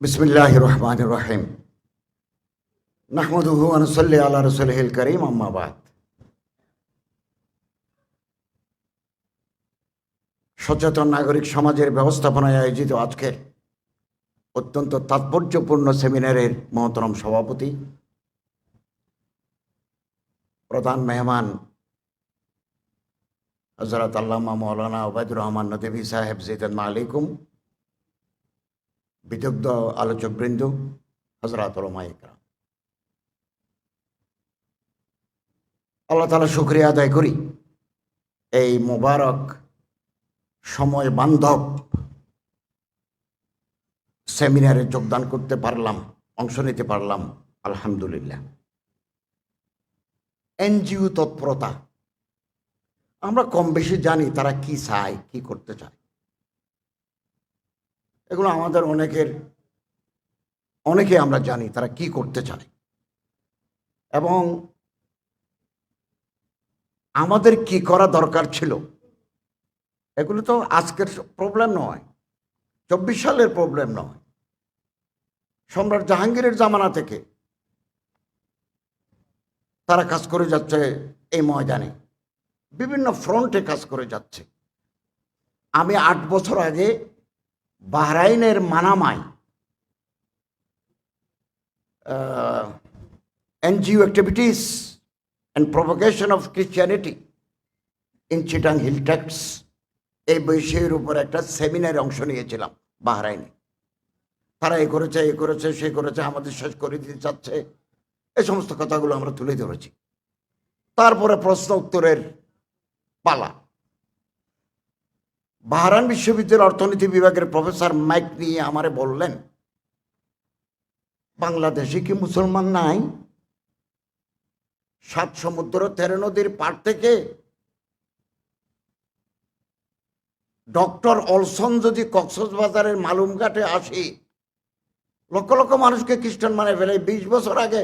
বিসমিল্লাহির রহমানির রহিম। নাহমাদুহু ওয়া নুসাল্লি আলা রাসূলিহিল কারীম, আম্মা বাদ। সচেতন নাগরিক সমাজের ব্যবস্থাপনায় আয়োজিত আজকের অত্যন্ত তাৎপর্যপূর্ণ সেমিনারের মহতরম সভাপতি, প্রধান মেহমান হযরত আল্লামা মাওলানা ওবায়দুর রহমান নদভী সাহেব জিদান আলাইকুম, বিদগ্ধ আলোচকবৃন্দ, হযরত উলামায়ে ইকরাম, আল্লাহ তাআলা শুকরিয়া আদায় করি এই মোবারক সময় বান্ধব সেমিনারে যোগদান করতে পারলাম, অংশ নিতে পারলাম। আলহামদুলিল্লাহ। এনজিও তৎপরতা আমরা কম বেশি জানি তারা কি চায়, কি করতে চায়। এগুলো আমাদের অনেকে আমরা জানি তারা কি করতে চায়, এবং আমাদের কি করা দরকার ছিল। এগুলো তো আজকের প্রবলেম নয়, 24 সালের প্রবলেম নয়। সম্রাট জাহাঙ্গীরের জামানা থেকে তারা কাজ করে যাচ্ছে, এই ময়দানে বিভিন্ন ফ্রন্টে কাজ করে যাচ্ছে। আমি 8 বছর আগে বাহরাইনের মানামায় NGO activities and provocation of Christianity in Chittagong hill tracts এই বিষয়ের উপর একটা সেমিনারে অংশ নিয়েছিলাম বাহরাইনে। তারা এ করেছে সে করেছে, আমাদের শেষ করে দিতে চাচ্ছে, এই সমস্ত কথাগুলো আমরা তুলে ধরেছি। তারপরে প্রশ্ন উত্তরের পালা। বাহরাইন বিশ্ববিদ্যালয়ের অর্থনীতি বিভাগের প্রফেসর মাইক নিয়ে আমারে বললেন, বাংলাদেশে কি মুসলমান নাই? 7 সমুদ্র 13 নদীর পার থেকে ডক্টর অলসন যদি কক্সবাজারের মালুমঘাটে আসি, লক্ষ লক্ষ মানুষকে খ্রিস্টান মানে ফেলে। 20 বছর আগে,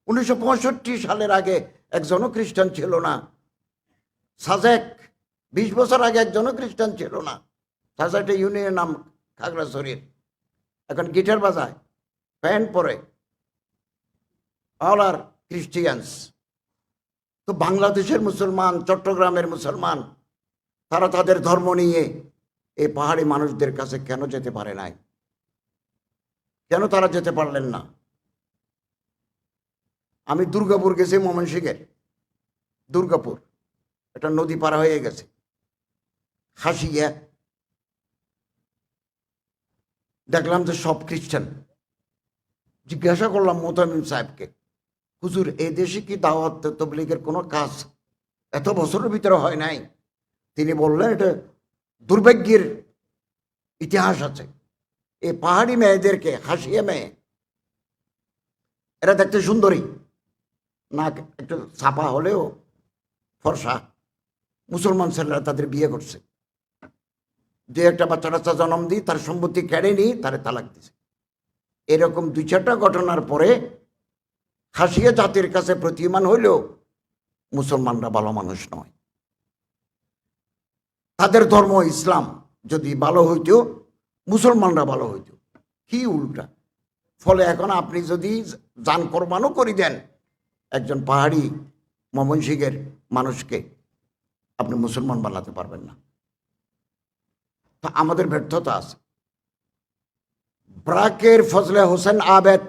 1965 সালের আগে একজনও খ্রিস্টান ছিল না। সাজেক 20 বছর আগে একজনও খ্রিস্টান ছিল না। সাজেক ইউনিয়নের নাম খাগড়াছড়ির, এখন গিটার বাজায়, প্যান্ট পরে, অল আর ক্রিশ্চিয়ানস। তো বাংলাদেশের মুসলমান, চট্টগ্রামের মুসলমান, তারা তাদের ধর্ম নিয়ে এই পাহাড়ি মানুষদের কাছে কেন যেতে পারে নাই? কেন তারা যেতে পারলেন না? আমি দুর্গাপুর গেছি, ময়মনসিংহের দুর্গাপুর, একটা নদী পার হয়ে গেছে, হাসিয়া। দেখলাম যে সব খ্রিস্টান। জিজ্ঞাসা করলাম মোতামিম সাহেবকে, হুজুর এই দেশে কি দাওয়াত তবলিগের কোনো কাজ এত বছরের ভিতরে হয় নাই? তিনি বললেন, এটা দুর্ভাগ্যের ইতিহাস আছে। এই পাহাড়ি মেয়েদেরকে, হাসিয়া মেয়ে, এরা দেখতে সুন্দরী, নাক একটু ছাপা হলেও ফর্সা, মুসলমান ছেলেরা তাদের বিয়ে করছে। যে একটা বাচ্চা টাচ্চা জন্ম দিই, তার সম্পত্তি কেড়ে নিয়ে তারে তালাক দিছে। এরকম 2-4টা ঘটনার পরে হাসিয়া জাতির কাছে প্রতীয়মান হইলেও মুসলমানরা ভালো মানুষ নয়। তাদের ধর্ম ইসলাম যদি ভালো হইতো, মুসলমানরা ভালো হইতো। কি উল্টা। ফলে এখন আপনি যদি জান কোরবানও করে দেন একজন পাহাড়ি ময়মনসিংহের মানুষকে, আপনি মুসলমান বানাতে পারবেন না। তা আমাদের ব্যর্থতা আছে। ব্র্যাকের ফজলে হোসেন আবেদ,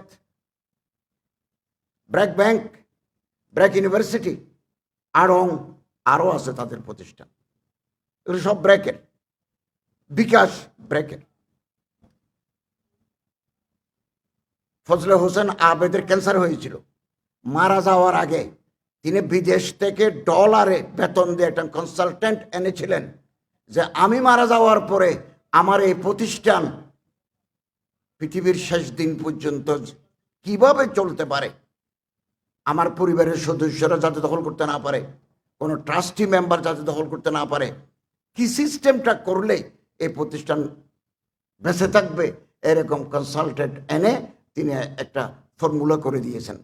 ব্র্যাক ব্যাংক, ব্র্যাক ইউনিভার্সিটি, আরও আছে তাদের প্রতিষ্ঠান, এগুলো সব ব্র্যাকের। বিকাশ ব্র্যাকের। ফজলে হোসেন আবেদের ক্যান্সার হয়েছিল। মারা যাওয়ার আগে তিনি বিদেশ থেকে ডলারে বেতন দিয়ে একটা কনসালটেন্ট এনেছিলেন, যে আমি মারা যাওয়ার পরে আমার এই প্রতিষ্ঠান পৃথিবীর শেষ দিন পর্যন্ত কিভাবে চলতে পারে, আমার পরিবারের সদস্যরা যাতে দখল করতে না পারে, কোনো ট্রাস্টি মেম্বার যাতে দখল করতে না পারে, কি সিস্টেমটা করলে এই প্রতিষ্ঠান বেঁচে থাকবে, এরকম কনসালটেন্ট এনে তিনি একটা ফর্মুলা করে দিয়েছেন।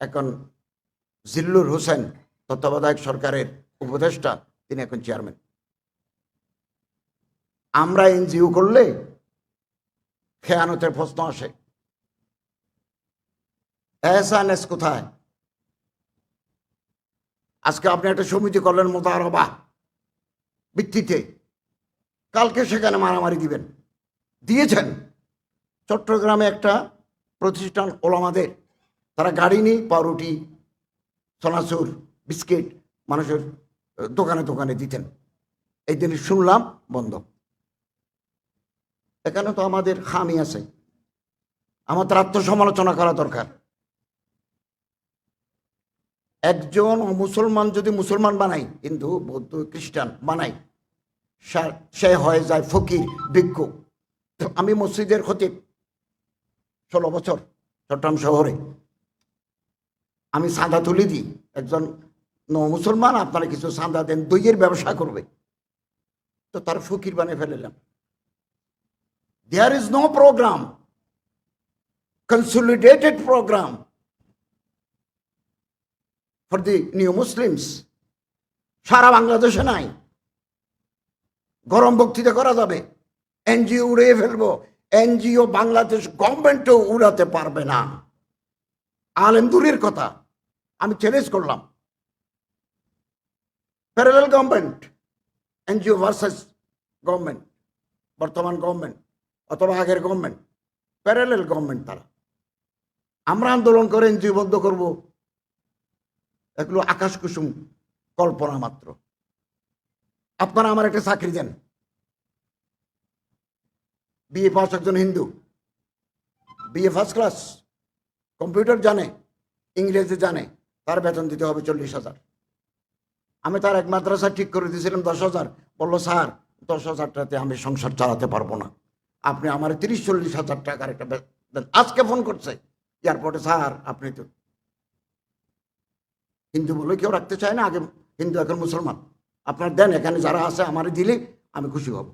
এখন জিল্লুর হোসেন তত্ত্বাবধায়ক সরকারের উপদেষ্টা, তিনি এখন চেয়ারম্যান। আমরা এনজিও করলে খেয়ানতের প্রশ্ন আসে। এহসানেস কোথায়? আজকে আপনি একটা সমিতি করলেন মোতারবা ভিত্তিতে, কালকে সেখানে মারামারি দিবেন, দিয়েছেন। চট্টগ্রামে একটা প্রতিষ্ঠান ওলামাদের, তারা গাড়ি নিয়ে পাউরুটি, চনাচুর, বিস্কিট মানুষের দোকানে দোকানে দিতেন। এই জিনিস শুনলাম বন্ধ। এখানে তো আমাদের খামি আছে, আমাদের আত্মসমালোচনা করা দরকার। একজন মুসলমান যদি মুসলমান বানাই, হিন্দু বৌদ্ধ খ্রিস্টান বানাই, সে হয়ে যায় ফকির, ভিক্ষু। আমি মসজিদের খতিব 16 বছর চট্টগ্রাম শহরে, আমি চাঁদা তুলে দিই। একজন মুসলমান আপনারা কিছু চাঁদা দেন, দইয়ের ব্যবসা করবে, তো তার ফকির বানিয়ে ফেলেলাম। There is no program, consolidated program for the new Muslims. সারা বাংলাদেশে নাই। গরম বক্তৃতা করা যাবে, এনজিও উড়িয়ে ফেলবো। এনজিও বাংলাদেশ গভর্নমেন্টও উড়াতে পারবে না। আলেম দূরের কথা, আমি চ্যালেঞ্জ করলাম। Parallel government, NGO versus government, বর্তমান গভর্নমেন্ট অথবা আগের গভর্নমেন্ট, প্যারালাল গভর্নমেন্ট তারা। আমরা আন্দোলন করে এনজিও বন্ধ করব, এগুলো আকাশ কুসুম কল্পনা মাত্র। আপনারা আমার একটা চাকরি দেন, বিএ পাস, একজন Hindu, BA first class, computer জানে, ইংরেজি জানে, তার বেতন দিতে হবে 40,000। আমি তার এক মাদ্রাসা ঠিক করে দিয়েছিলাম 10,000। বললো স্যার 10,000 টাকাতে আমি সংসার চালাতে পারবো না, আপনি আমার 30-40,000 টাকার একটা দেন। আজকে ফোন করছে এয়ারপোর্টে, স্যার আপনি তো হিন্দু বলে কেউ রাখতে চায় না, আগে হিন্দু এখন মুসলমান, আপনার দেন, এখানে যারা আছে আমারে দিলে আমি খুশি হব।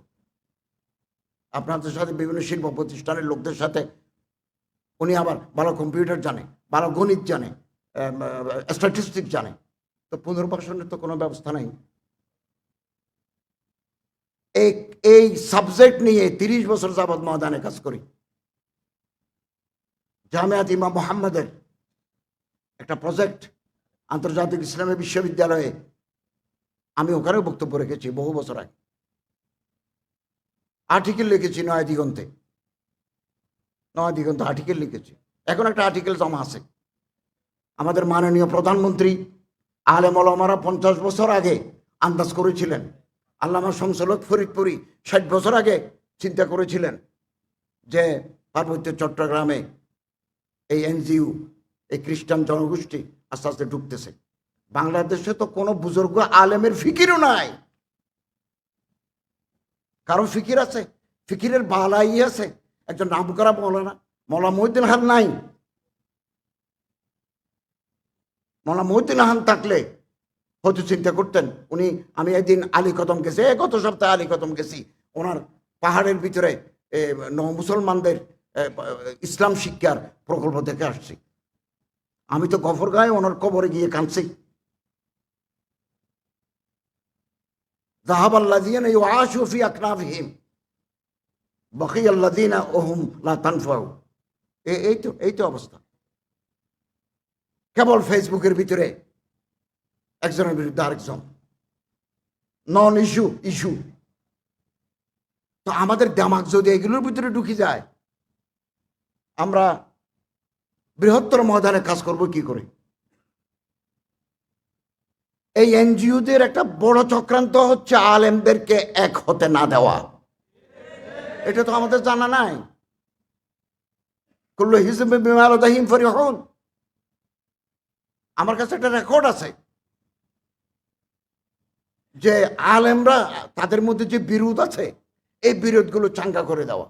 আপনাদের সাথে বিভিন্ন শিল্প প্রতিষ্ঠানের লোকদের সাথে, উনি আবার ভালো কম্পিউটার জানে, ভালো গণিত জানে, স্ট্যাটিস্টিক জানে, তো পুনর্বাসনের তো কোনো ব্যবস্থা নাই। এই সাবজেক্ট নিয়ে 30 বছর যাবৎ ময়দানে কাজ করি। জামিয়াত ইমাম মোহাম্মদের একটা প্রজেক্ট, আন্তর্জাতিক ইসলামী বিশ্ববিদ্যালয়ে, আমি ওখানেও বক্তব্য রেখেছি বহু বছর আগে। আর্টিকেল লিখেছি নয়া দিগন্তে আর্টিকেল লিখেছি। এখন একটা আর্টিকেল জমা আছে। আমাদের মাননীয় প্রধানমন্ত্রী আলেম ওলামারা 50 বছর আগে আন্দাজ করেছিলেন। আল্লামা শামসুল হক ফরিদপুরি 60 বছর আগে চিন্তা করেছিলেন যে পার্বত্য চট্টগ্রামে এই এনজিও, এই খ্রিস্টান জনগোষ্ঠী আস্তে আস্তে ঢুকতেছে। বাংলাদেশে তো কোনো বুজুর্গ আলেমের ফিকিরও নাই। কারো ফিকির আছে, ফিকিরের বালাই আছে। একজন নাম করা মৌলানা মহিউদ্দিন খান নাই। মৌলানা মহিউদ্দিন খান থাকলে হয়তো চিন্তা করতেন উনি। আমি একদিন আলী কদম গেছি, গত সপ্তাহে আলী কদম গেছি, ওনার পাহাড়ের ভিতরে মুসলমানদের ইসলাম শিক্ষার প্রকল্প দেখে আসছি। আমি তো গফরগাঁয়ে ওনার কবরে গিয়ে কাঁদছি। ذهب الذين يعاشوا في أكنافهم بقي الذين هم لا تنفعوا। এই তো অবস্থা। কেবল ফেসবুকের ভিতরে একজনের বিরুদ্ধে আরেকজন, নন ইস্যু। তো আমাদের দামাগ যদি এগুলোর ভিতরে ঢুকে যায়, আমরা বৃহত্তর ময়দানে কাজ করব কি করে? এই এনজিওদের একটা বড় চক্রান্ত হচ্ছে আলেমদেরকে এক হতে না দেওয়া। এটা তো আমাদের জানা নাই। কুল্লু হিজবিন বিমা লাদাইহিম ফারিহুন। আমার কাছে একটা রেকর্ড আছে যে আলেমরা, তাদের মধ্যে যে বিরোধ আছে, এই বিরোধগুলো চাঙ্গা করে দেওয়া।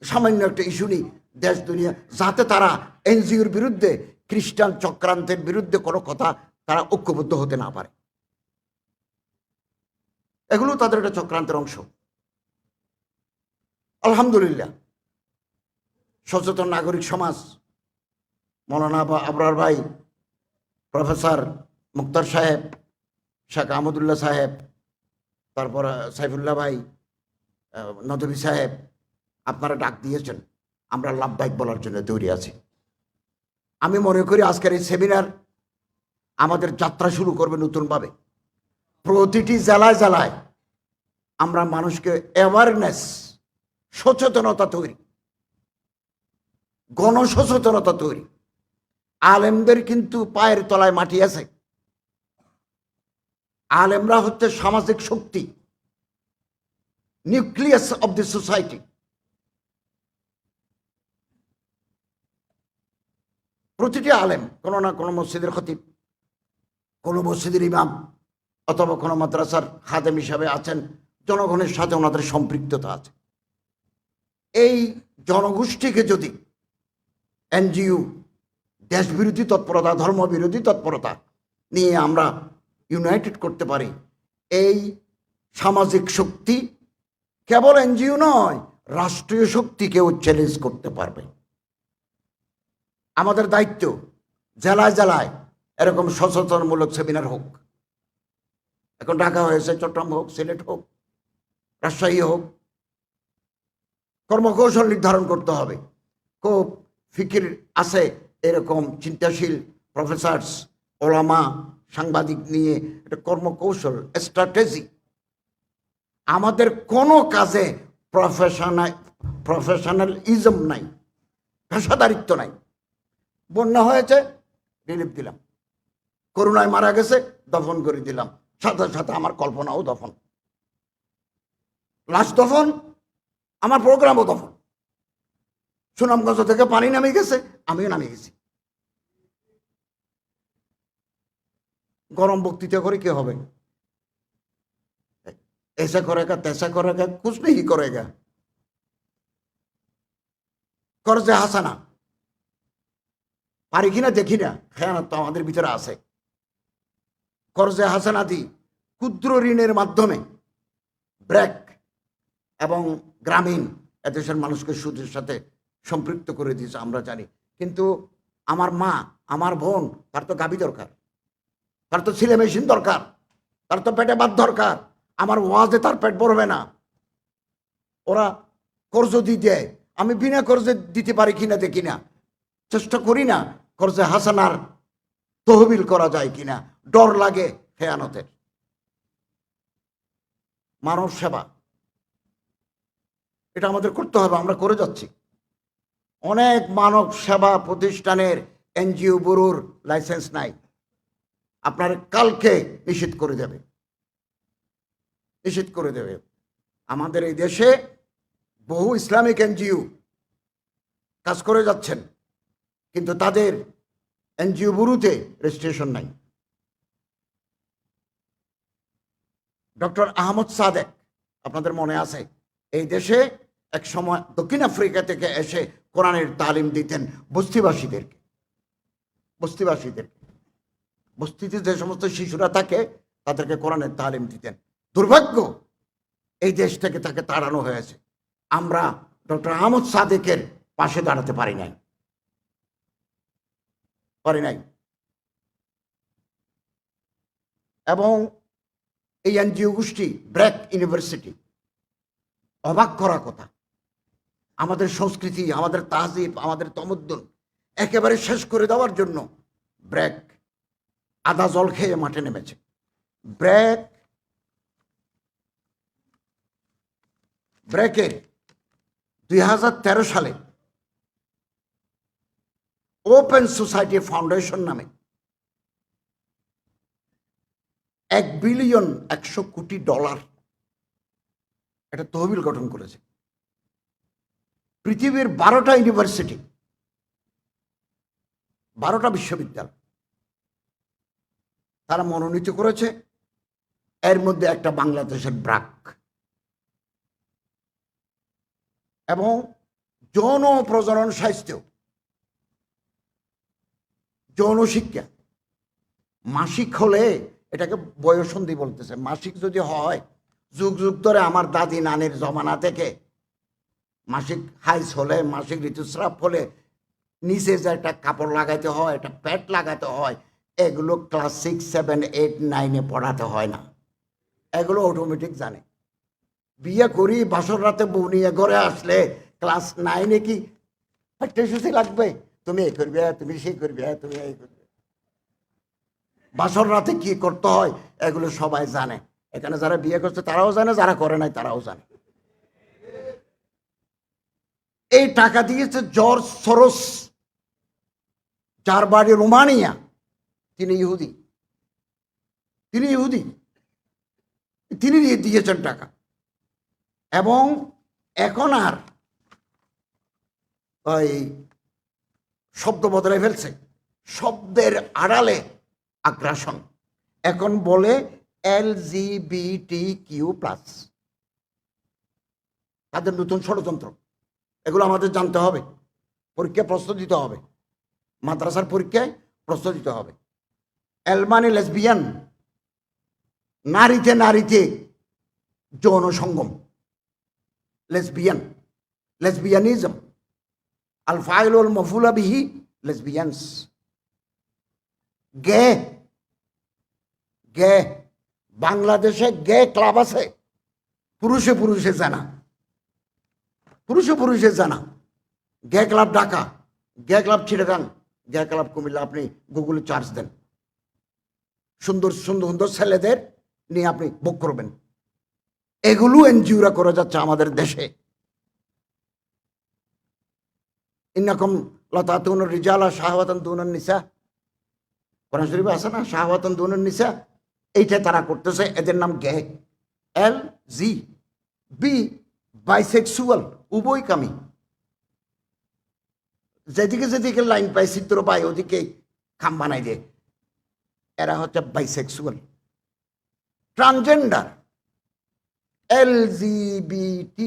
সামান্য একটা ইস্যু নেই দেশ দুনিয়া, যাতে তারা এনজিওর বিরুদ্ধে, খ্রিস্টান চক্রান্তের বিরুদ্ধে কোনো কথা তারা ঐক্যবদ্ধ হতে না পারে। এগুলো তাদের একটা চক্রান্তের অংশ। আলহামদুলিল্লাহ, সচেতন নাগরিক সমাজ, মৌলানা আবরার ভাই, প্রফেসর মুক্তার সাহেব, শেখ আহমদুল্লাহ সাহেব, তারপর সাইফুল্লাহ ভাই, নদভী সাহেব, আপনারা ডাক দিয়েছেন, আমরা লাভবাহিক বলার জন্য তৈরি আছি। আমি মনে করি আজকের এই সেমিনার আমাদের যাত্রা শুরু করবে নতুনভাবে। প্রতিটি জেলায় জেলায় আমরা মানুষকে অ্যাওয়ারনেস, সচেতনতা তৈরি, গণসচেতনতা তৈরি। আলেমদের কিন্তু পায়ের তলায় মাটি আছে। আলেমরা হচ্ছে সামাজিক শক্তি, নিউক্লিয়াস অব দি সোসাইটি। প্রতিটি আলেম কোনো না কোনো মসজিদের খতিব, কোনো মসজিদের ইমাম, অথবা কোনো মাদ্রাসার খাদেম হিসাবে আছেন। জনগণের সাথে ওনাদের সম্পৃক্ততা আছে। এই জনগোষ্ঠীকে যদি এনজিও, দেশবিরোধী তৎপরতা, ধর্মবিরোধী তৎপরতা নিয়ে আমরা ইউনাইটেড করতে পারি, এই সামাজিক শক্তি কেবল এনজিও নয়, রাষ্ট্রীয় শক্তিকেও চ্যালেঞ্জ করতে পারবে। আমাদের দায়িত্ব জেলায় জেলায় এরকম সচেতনমূলক সেমিনার হোক। এখন ঢাকা হয়েছে, চট্টগ্রাম হোক, সিলেট হোক, রাজশাহী হোক। কর্মকৌশল নির্ধারণ করতে হবে। খুব ফিকির আছে এরকম চিন্তাশীল প্রফেসরস, ওলামা, সাংবাদিক নিয়ে একটা কর্মকৌশল, স্ট্র্যাটেজি। আমাদের কোনো কাজে প্রফেশনালিজম নাই, পেশাদারিত্ব নাই। বন্যা হয়েছে, রিলিফ দিলাম। করোনায় মারা গেছে, দফন করে দিলাম। সাথে সাথে আমার কল্পনাও দফন, লাশ দফন, আমার প্রোগ্রামও দফন। সুনামগঞ্জ থেকে পানি নামে গেছে, আমিও নামে গেছি। গরম বক্তৃতা করে কি হবে? ऐसा करेगा तैसा करेगा, कुछ नहीं करेगा। कर्जे हासाना পারি কিনা দেখি না, খেয়ানত তো আমাদের ভিতরে আছে। কর্জে হাসানাদি, ক্ষুদ্র ঋণের মাধ্যমে ব্র্যাক এবং গ্রামীণ এদেশের মানুষকে সুদের সাথে সম্পৃক্ত করে দিয়েছে, আমরা জানি। কিন্তু আমার মা, আমার বোন, তার তো গাভী দরকার, তার তো ছেলে মেশিন দরকার, তার তো পেটে ভাত দরকার। আমার ওয়াজে তার পেট ভরবে না। ওরা কর্জ দিয়ে দেয়, আমি বিনা কর্জে দিতে পারি কিনা দেখি না, চেষ্টা করি না কর্জে হাসানার তহবিল করা যায় কিনা। ডর লাগে খেয়ানতের। মানব সেবা, এটা আমাদের করতে হবে, আমরা করে যাচ্ছি। অনেক মানব সেবা প্রতিষ্ঠানের এনজিও ব্যুরোর লাইসেন্স নাই। আপনার কালকে নিষিদ্ধ করে দেবে, নিষিদ্ধ করে দেবে। আমাদের এই দেশে বহু ইসলামিক এনজিও কাজ করে যাচ্ছেন, কিন্তু তাদের এনজিও ব্যুরোতে রেজিস্ট্রেশন নাই। ডক্টর আহমদ সাদেক, আপনাদের মনে আছে, এই দেশে এক সময় দক্ষিণ আফ্রিকা থেকে এসে কোরআনের তালিম দিতেন বস্তিবাসীদেরকে। বস্তিতে যে সমস্ত শিশুরা থাকে তাদেরকে কোরআনের তালিম দিতেন। দুর্ভাগ্য, এই দেশ থেকে তাকে তাড়ানো হয়েছে। আমরা ডক্টর আহমদ সাদেকের পাশে দাঁড়াতে পারি নাই। এবং এই এনজিও গোষ্ঠী ব্র্যাক ইউনিভার্সিটি, অবাক করা কথা, আমাদের সংস্কৃতি, আমাদের তাহজিব, আমাদের তমদ্দুন একেবারে শেষ করে দেওয়ার জন্য ব্র্যাক আদা জল খেয়ে মাঠে নেমেছে। ব্র্যাকের 2013 সালে ওপেন সোসাইটি ফাউন্ডেশন নামে $1 বিলিয়ন $100 কোটি একটা তহবিল গঠন করেছে। পৃথিবীর 12টা ইউনিভার্সিটি, 12টা বিশ্ববিদ্যালয় তারা মনোনীত করেছে। এর মধ্যে একটা বাংলাদেশের ব্র্যাক। এবং যৌন প্রজনন স্বাস্থ্য, যৌন শিক্ষা, মাসিক হলে এটাকে বয়ঃসন্ধি বলতেছে। মাসিক যদি হয়, যুগ যুগ ধরে আমার দাদি নানির জমানা থেকে মাসিক হাইস হলে, মাসিক ঋতুস্রাব হলে নিচে যে একটা কাপড় লাগাইতে হয়, একটা প্যাড লাগাতে হয়, এগুলো ক্লাস 6, 7, 8, 9 পড়াতে হয় না, এগুলো অটোমেটিক জানে। বিয়ে করি, বাসর রাতে বউ নিয়ে ঘরে আসলে ক্লাস 9-এ কি পাঠ্যসূচি লাগবে, তুমি এই করবে, তুমি সেই করবে, তুমি এই করবে। বাসর রাতে কি করতে হয় এগুলো সবাই জানে। এখানে যারা বিয়ে করছে তারাও জানে, যারা করে নাই তারাও জানে। এই টাকা দিয়েছে জর্জ সরোস, যার বাড়ি রোমানিয়া। তিনি ইহুদি, তিনি দিয়েছেন টাকা। এবং এখন আর ওই শব্দ বদলে ফেলছে, শব্দের আড়ালে আগ্রাসন। এখন বলে LGBTQ+, তাদের নতুন ষড়যন্ত্র। এগুলো আমাদের জানতে হবে, পরীক্ষায় প্রশ্ন দিতে হবে, মাদ্রাসার পরীক্ষায় প্রশ্ন দিতে হবে। এল মানে লেসবিয়ান, নারীতে নারীতে যৌন সঙ্গম, লেসবিয়ানিজম। আল ফাইল ওয়াল মাফউলা বিহি লেসবিয়ানস। গে বাংলাদেশে গে ক্লাব আছে, পুরুষে জানা। গে ক্লাব ঢাকা, গে ক্লাব চিটাগাং, গে ক্লাব কুমিল্লা। আপনি গুগলে চার্জ দেন, সুন্দর সুন্দর ছেলেদের নিয়ে আপনি বুক করবেন। এগুলো এনজিওরা করে যাচ্ছে আমাদের দেশে। ইন্নাকুম লাতাতুনুর রিজালা শাহওয়াতান দুনান নিসা, কোরআন শরীফে আছে না, শাহওয়াতান দুনান নিসা। এইটা তারা করতেছে, এদের নাম গে। LGB bisexual, উভয়কামী। যেদিকে লাইন পায়, চিত্র পায়, ওদিকে খাম বানাই দেয়। এরা হচ্ছে বাইসেক্সুয়াল। Transgender, LGBT।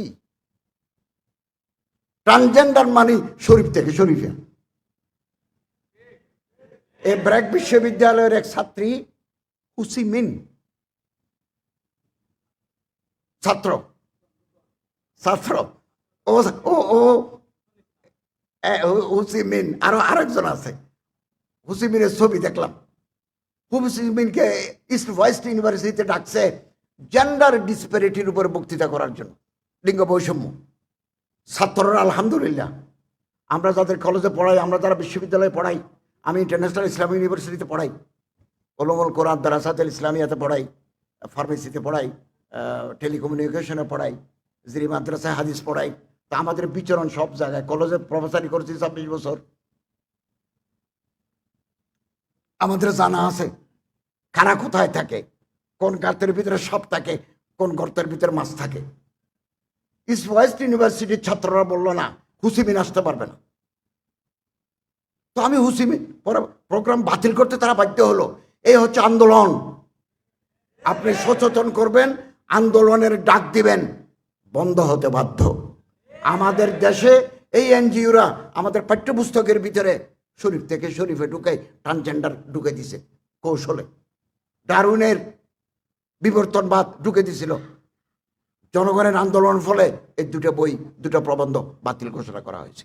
ট্রান্সজেন্ডার মানে শরীফ থেকে শরীফে। এই ব্র্যাক বিশ্ববিদ্যালয়ের এক ছাত্রী হুসিমিন, ছাত্র ও হুসিমিন, আরেকজন আছে। হুসিমিনের ছবি দেখলাম। হুসিমিনকে ইস্ট ওয়েস্ট ইউনিভার্সিটিতে ডাকছে জেন্ডার ডিসপ্যারিটির উপর বক্তৃতা করার জন্য, লিঙ্গ বৈষম্য। ছাত্ররা আলহামদুলিল্লাহ, আমরা যাদের কলেজে পড়াই, আমরা যারা বিশ্ববিদ্যালয়ে পড়াই, আমি ইন্টারন্যাশনাল ইসলামিক ইউনিভার্সিটিতে পড়াই, উলুমুল কোরআন দারাসাতুল ইসলামিয়াতে পড়াই, ফার্মেসিতে পড়াই, টেলিকমিউনিকেশনে পড়াই, জিরি মাদ্রাসায় হাদিস পড়াই। তা আমাদের বিচরণ সব জায়গায়। কলেজে প্রফেসরি করেছি 26 বছর। আমাদের জানা আছে খানা কোথায় থাকে, কোন গার্তের ভিতরে সাপ থাকে, কোন গর্তের ভিতরে মাছ থাকে। ইস্ট ওয়েস্ট ইউনিভার্সিটির ছাত্ররা বলল না, হুসিমিন আসতে পারবে না। তো আমি হুসিমিন প্রোগ্রাম বাতিল করতে তারা বাধ্য হলো। এই হচ্ছে আন্দোলন। আপনি সচেতন করবেন, আন্দোলনের ডাক দিবেন, বন্ধ হতে বাধ্য। আমাদের দেশে এই এনজিওরা আমাদের পাঠ্যপুস্তকের ভিতরে শরীফ থেকে শরীফে ঢুকে ট্রান্সজেন্ডার ঢুকে দিছে কৌশলে। ডারউইনের বিবর্তনবাদ ঢুকে দিছিল। জনগণের আন্দোলন ফলে এই দুটো প্রবন্ধ বাতিল ঘোষণা করা হয়েছে।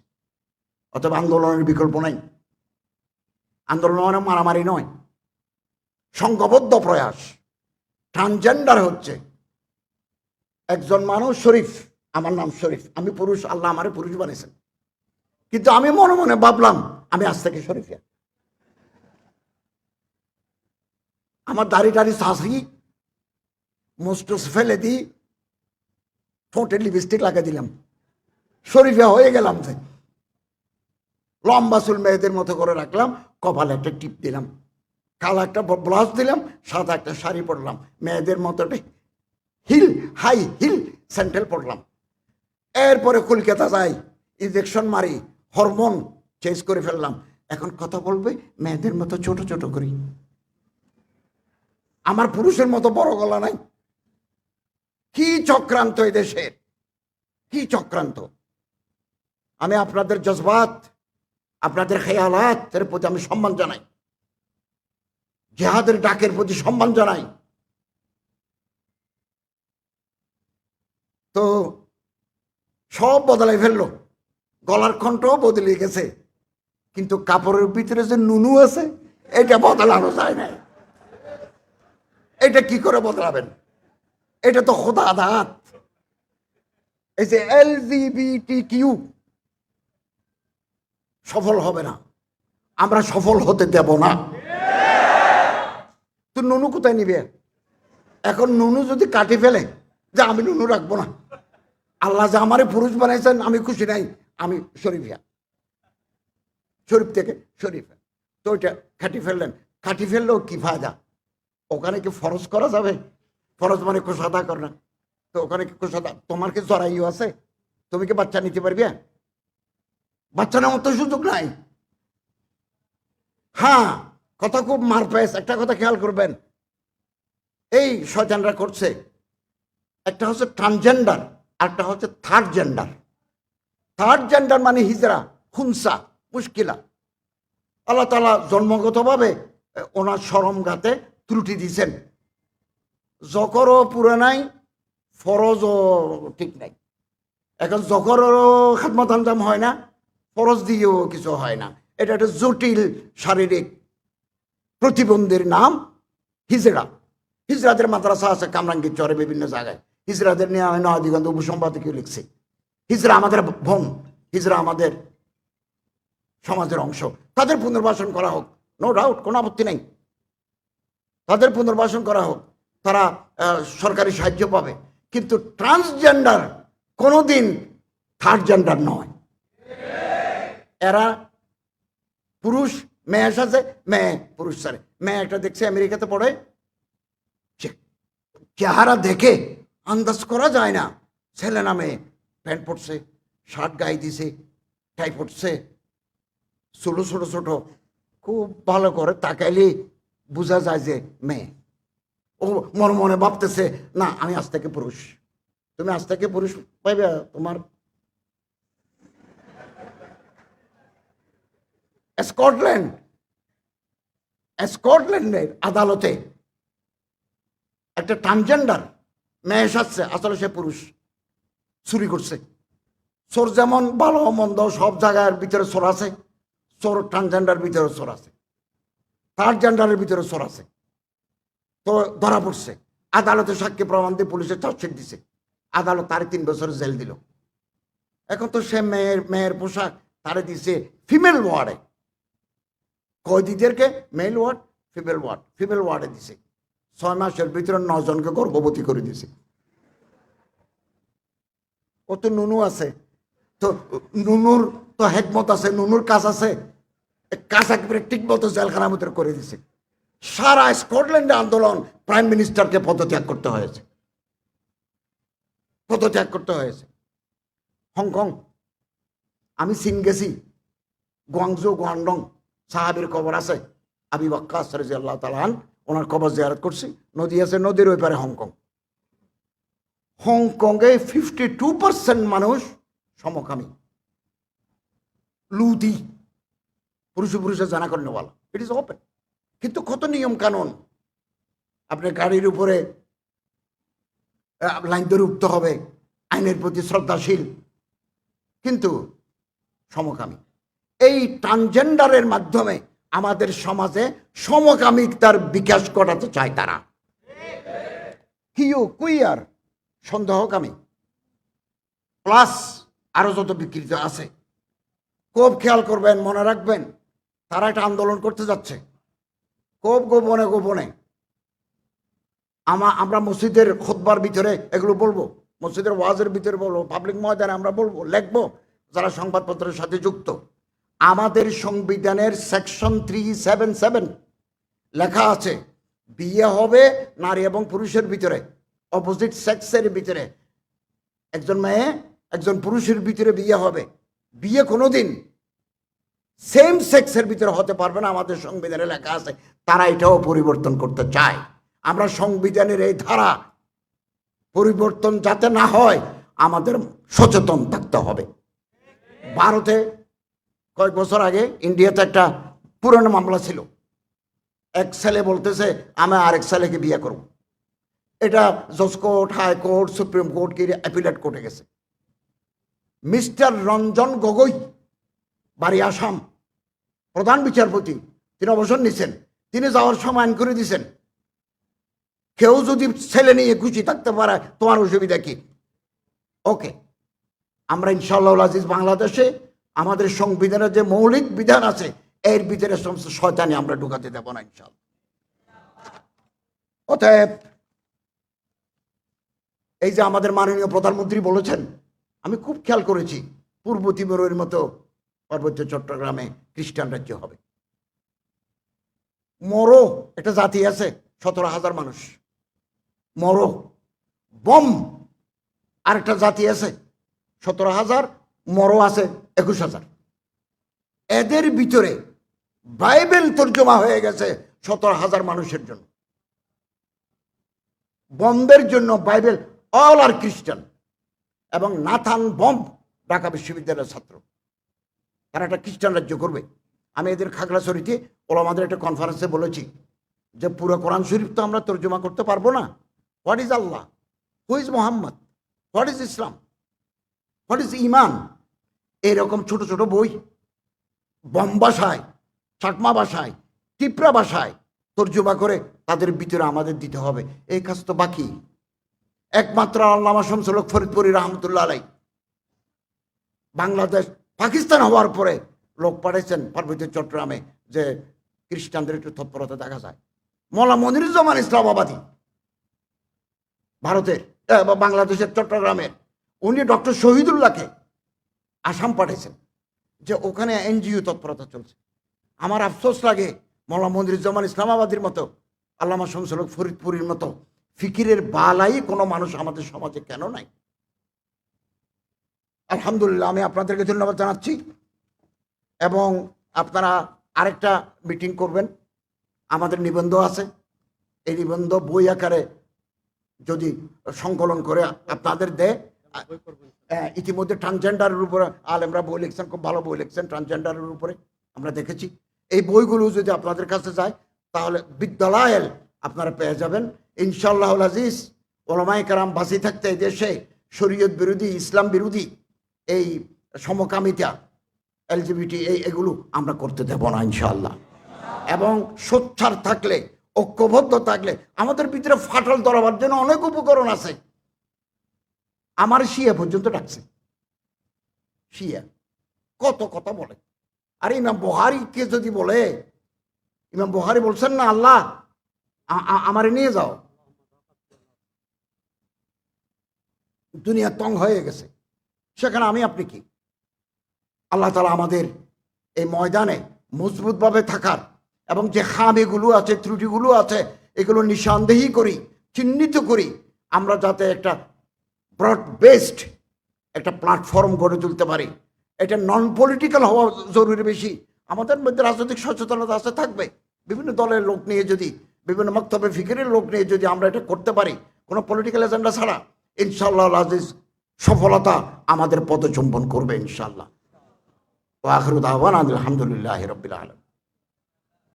অথবা আন্দোলনের বিকল্প নাই। আন্দোলন মানে মারামারি নয়, সংঘবদ্ধ প্রয়াস। ট্রান্সজেন্ডার হচ্ছে একজন মানুষ শরীফ, আমার নাম শরীফ, আমি পুরুষ, আল্লাহ আমারে পুরুষ বানিয়েছেন, কিন্তু আমি মনে মনে ভাবলাম আমি আজ থেকে শরীফিয়া। আমার দাড়ি টাড়ি শাসি মোস্টস ফেলে দিই, ঠোঁটে লিপস্টিক লাগিয়ে দিলাম, শরীফিয়া হয়ে গেলাম। লম্বা চুল মেয়েদের মতো করে রাখলাম, কপালে একটা টিপ দিলাম, কালো একটা ব্লাউজ দিলাম, সাদা একটা শাড়ি পরলাম, মেয়েদের মতো হাই হিল স্যান্ডেল পরলাম। এরপরে কলকাতা যাই, ইঞ্জেকশন মারি, হরমোন চেঞ্জ করে ফেললাম। এখন কথা বলবে মেয়েদের মতো ছোট ছোট করি। আমার পুরুষের মতো বড় গলা নাই। কি চক্রান্ত এই দেশের, কি চক্রান্ত! আমি আপনাদের জজবাত, আপনাদের খেয়ালাতের প্রতি আমি সম্মান জানাই, জিহাদের ডাকের প্রতি সম্মান জানাই। তো সব বদলাই ফেললো, গলার কণ্ঠও বদলে গেছে, কিন্তু কাপড়ের ভিতরে যে নুনু আছে এটা বদলানো যায় না। এটা কি করে বদলাবেন? এটা তো খোদা দাঁত। এই যে LGBTQ সফল হবে না, আমরা সফল হতে দেব না। তো নুনু কোথায় নিবে? এখন নুনু যদি কাটি ফেলে যে আমি নুনু রাখবো না, আল্লাহ যে আমারে পুরুষ বানাইছেন আমি খুশি নাই, আমি শরীফিয়া, শরীফ থেকে শরীফ, তো ওইটা কাটি ফেললেন। কাটি ফেললেও কি ফায়দা? ওখানে কি ফরজ করা যাবে? ফরজ মানে কোষাদা করে না, তো ওখানে কি কোষাদা? তোমার কি জরাইও আছে? তুমি কি বাচ্চা নিতে পারবে? বাচ্চা নেওয়ার তো সুযোগ নাই। হ্যাঁ, কথা খুব মারপেস। একটা কথা খেয়াল করবেন, এই শয়তানরা করছে, একটা হচ্ছে ট্রান্সজেন্ডার, আরেকটা হচ্ছে থার্ড জেন্ডার। থার্ড জেন্ডার মানে হিজরা, খুনসা, মুশকিলা। আল্লাহ তাআলা জন্মগতভাবে ওনার শরমগাতে ত্রুটি দিয়েছেন, জকরও পুরো নাই, ফরজও ঠিক নাই। এখন জকরেরও খেদমত আঞ্জাম হয় না, ফরজ দিয়েও কিছু হয় না। এটা একটা জটিল শারীরিক প্রতিবন্ধীর নাম হিজড়া। হিজড়াদের মাদ্রাসা আছে কামরাঙ্গীর চরে, বিভিন্ন জায়গায় হিজড়াদের নিয়ে আমি নয় দিগন্ত উপসম্পাদকীয় লিখছি। হিজড়া আমাদের বোন, হিজড়া আমাদের সমাজের অংশ, তাদের পুনর্বাসন করা হোক, নো ডাউট, কোনো আপত্তি নেই। তাদের পুনর্বাসন করা হোক, তারা সরকারি সাহায্য পাবে। কিন্তু ট্রান্সজেন্ডার কোনোদিন থার্ড জেন্ডার নয়। এরা পুরুষ, মেয়ে সাজে, মেয়ে পুরুষ সারে। মেয়ে একটা দেখছে আমেরিকাতে পড়ে, চেহারা দেখে আন্দাজ করা যায় না ছেলে না মেয়ে। প্যান্ট পরছে, শার্ট গায়ে দিছে, টাই পরছে, ছোট ছোট ছোট, খুব ভালো করে তাকাইলে বোঝা যায় যে মেয়ে। ও মনে মনে ভাবতেছে, না আমি আজ থেকে পুরুষ। তুমি আজ থেকে পুরুষ পাইবে? তোমার স্কটল্যান্ডের আদালতে একটা ট্রান্সজেন্ডার মেয়ে সাজছে, আসলে সে পুরুষ, চুরি করছে। চোর যেমন ভালো মন্দ সব জায়গার ভিতরে চোর আছে, চোর ট্রান্সজেন্ডার ভিতরে চোর আছে, থার্ড জেন্ডারের ভিতরে চোর আছে। তো ধরা পড়ছে, আদালতে সাক্ষী প্রমাণ দিয়ে পুলিশের চার্জশিট দিছে, আদালত তারে 3 বছর জেল দিল। এখন তো সে মেয়ের পোশাক তারে দিছে ফিমেল ওয়ার্ডে, কয়েদিদেরকে মেল ওয়ার্ড, ফিমেল ওয়ার্ডে দিছে। 6 মাসের ভিতরে 9 জনকে গর্ভবতী করে দিছে। ও তো নুনু আছে, তো নুনুর তো হেকমত আছে, নুনুর কাজ আছে, কাজ একেবারে ঠিক মতো জেলখানার ভিতরে করে দিছে। সারা স্কটল্যান্ডে আন্দোলন, প্রাইম মিনিস্টারকে পদত্যাগ করতে হয়েছে, পদত্যাগ করতে হয়েছে। হংকং, আমি চীন গেছি, গুয়াংজু, গুয়াংডং সাহাবীর কবর আছে, আবু ওয়াক্কাস রাদিয়াল্লাহু তাআলা আনহু, ওনার কবর জিয়ারত করছি। নদী আছে, নদীর ওই পারে হংকং। হংকংয়ে 52% মানুষ সমকামী, লুদি, পুরুষে জানা করে নেওয়ালা, ইট ইজ ওপেন। কিন্তু কত নিয়ম কানুন, আপনি গাড়ির উপরে লাইন ধরে উঠতে হবে, আইনের প্রতি শ্রদ্ধাশীল, কিন্তু সমকামী। এই ট্রান্সজেন্ডারের মাধ্যমে আমাদের সমাজে সমকামিতার বিকাশ ঘটাতে চায় তারা। কুইয়ার, সন্দেহকামী, প্লাস আরো যত বিকৃত আছে, খুব খেয়াল করবেন, মনে রাখবেন, তারা একটা আন্দোলন করতে যাচ্ছে খুব গোপনে গোপনে। আমরা মসজিদের খুতবার ভিতরে এগুলো বলবো, মসজিদের ওয়াজের ভিতরে বলবো, পাবলিক ময়দানে আমরা বলবো, লিখবো, যারা সংবাদপত্রের সাথে যুক্ত। আমাদের সংবিধানের সেকশন 377 লেখা আছে, বিয়ে হবে নারী এবং পুরুষের ভিতরে, অপোজিট সেক্সের ভিতরে। একজন মেয়ে একজন পুরুষের ভিতরে বিয়ে হবে। বিয়ে কোনোদিন সেম সেক্সের ভিতরে হতে পারবে না, আমাদের সংবিধানে লেখা আছে। তারা এটাও পরিবর্তন করতে চায়। আমরা সংবিধানের এই ধারা পরিবর্তন যাতে না হয় আমাদের সচেতন থাকতে হবে। ভারতে কয়েক বছর আগে ইন্ডিয়াতে একটা পুরনো মামলা ছিল, এক ছেলে বলতেছে আমি আরেক ছেলেকে বিয়ে করব। এটা জজ কোর্ট, হাইকোর্ট, সুপ্রিম কোর্ট কি অ্যাপিলেট কোর্টে গেছে। মিস্টার রঞ্জন গগৈ, বাড়ি আসাম, প্রধান বিচারপতি, তিনি অবসর নিছেন। তিনি যাওয়ার সময় আইন করে দিয়েছেন, কেউ যদি ছেলে নিয়ে খুশি থাকতে পারে তোমার অসুবিধা কি? ওকে, আমরা ইনশাআল্লাহ আজিজ বাংলাদেশে আমাদের সংবিধানের যে মৌলিক বিধান আছে এর ভিতরে সমস্ত শয়তানি আমরা ঢুকাতে দেব না ইনশাআল্লাহ। অতএব এই যে আমাদের মাননীয় প্রধানমন্ত্রী বলেছেন, আমি খুব খেয়াল করেছি, পূর্ব তিমুরের মতো পার্বত্য চট্টগ্রামে খ্রিস্টান রাজ্য হবে। মরো একটা জাতি আছে 17,000 মানুষ, মরো। বম আরেকটা জাতি আছে 17,000, মরো আছে 21,000। এদের ভিতরে বাইবেল তর্জমা হয়ে গেছে 17,000 মানুষের জন্য। বম্বের জন্য বাইবেল, অল আর খ্রিস্টান। এবং নাথান বম্ব ঢাকা বিশ্ববিদ্যালয়ের ছাত্র, তারা একটা খ্রিস্টান রাজ্য করবে। আমি এদের খাগড়াছড়িতে ওলামাদের একটা কনফারেন্সে বলেছি যে পুরো কোরআন শরীফ তো আমরা তর্জমা করতে পারবো না। What is Allah, who is Muhammad, what is Islam, what is iman, এরকম ছোট ছোট বই বম ভাষায়, চাকমা ভাষায়, টিপরা ভাষায় তর্জমা করে তাদের ভিতরে আমাদের দিতে হবে। এই কাজ তো বাকি। একমাত্র আল্লামা শামসুল হক ফরিদপুরি রহমতুল্লাহ আলাই বাংলাদেশ পাকিস্তান হওয়ার পরে লোক পাঠাইছেন পার্বত্য চট্টগ্রামে যে খ্রিস্টানদের একটু তৎপরতা দেখা যায়। মৌলানা মনিরুজ্জামান ইসলামাবাদী ভারতের বা বাংলাদেশের চট্টগ্রামের, উনি ডক্টর শহীদুল্লাহকে আসাম পাঠাইছেন যে ওখানে এনজিও তৎপরতা চলছে। আমার আফসোস লাগে মৌলানা মনিরুজ্জামান ইসলামাবাদীর মতো, আল্লামা শামসুল হক ফরিদপুরির মতো ফিকিরের বালাই কোনো মানুষ আমাদের সমাজে কেন নাই। আলহামদুলিল্লাহ, আমি আপনাদেরকে ধন্যবাদ জানাচ্ছি। এবং আপনারা আরেকটা মিটিং করবেন, আমাদের নিবন্ধ আছে, এই নিবন্ধ বই আকারে যদি সংকলন করে আপনাদের দেয়। ইতিমধ্যে ট্রান্সজেন্ডারের উপরে আলেমরা বই লিখছেন, খুব ভালো বই লিখছেন ট্রান্সজেন্ডারের উপরে, আমরা দেখেছি। এই বইগুলো যদি আপনাদের কাছে যায় তাহলে বিদ্যালয়ের আপনারা পেয়ে যাবেন ইনশাআল্লাহ আজিজ। ওলামায়ে কেরাম বাঁচি থাকতে এই দেশে শরীয়ত বিরোধী, ইসলাম বিরোধী এই সমকামিতা, এলজিবিটি এগুলো আমরা করতে দেব না ইনশাআল্লাহ। এবং সোচ্চার থাকলে, ঐক্যবদ্ধ থাকলে আমাদের ভিতরে ফাটল ধরাবার জন্য অনেক উপকরণ আছে। আমার শিয়া পর্যন্ত ডাকছে, শিয়া কত কথা বলে। আর ইমাম বুখারীকে যদি বলে, ইমাম বুখারী বলছেন না আল্লাহ আমারে নিয়ে যাও, দুনিয়া তং হয়ে গেছে, সেখানে আমি আপনি কি? আল্লাহ তাআলা আমাদের এই ময়দানে মজবুতভাবে থাকার এবং যে খামিগুলো আছে, ত্রুটিগুলো আছে, এগুলো নিঃসন্দেহী করি, চিহ্নিত করি, আমরা যাতে একটা ব্রড বেসড একটা প্ল্যাটফর্ম গড়ে তুলতে পারি। এটা নন পলিটিক্যাল হওয়া জরুরি বেশি। আমাদের মধ্যে রাজনৈতিক সচেতনতা আছে, থাকবে। বিভিন্ন দলের লোক নিয়ে যদি, বিভিন্ন মক্তবে ফিকিরের লোক নিয়ে যদি আমরা এটা করতে পারি কোনো পলিটিক্যাল এজেন্ডা ছাড়া, ইনশাআল্লাহ আজিজ সফলতা আমাদের পদচুম্বন করবে ইনশাআল্লাহ। ওয়া আখিরু দাওয়ানা আলহামদুলিল্লাহি রাব্বিল আলামিন।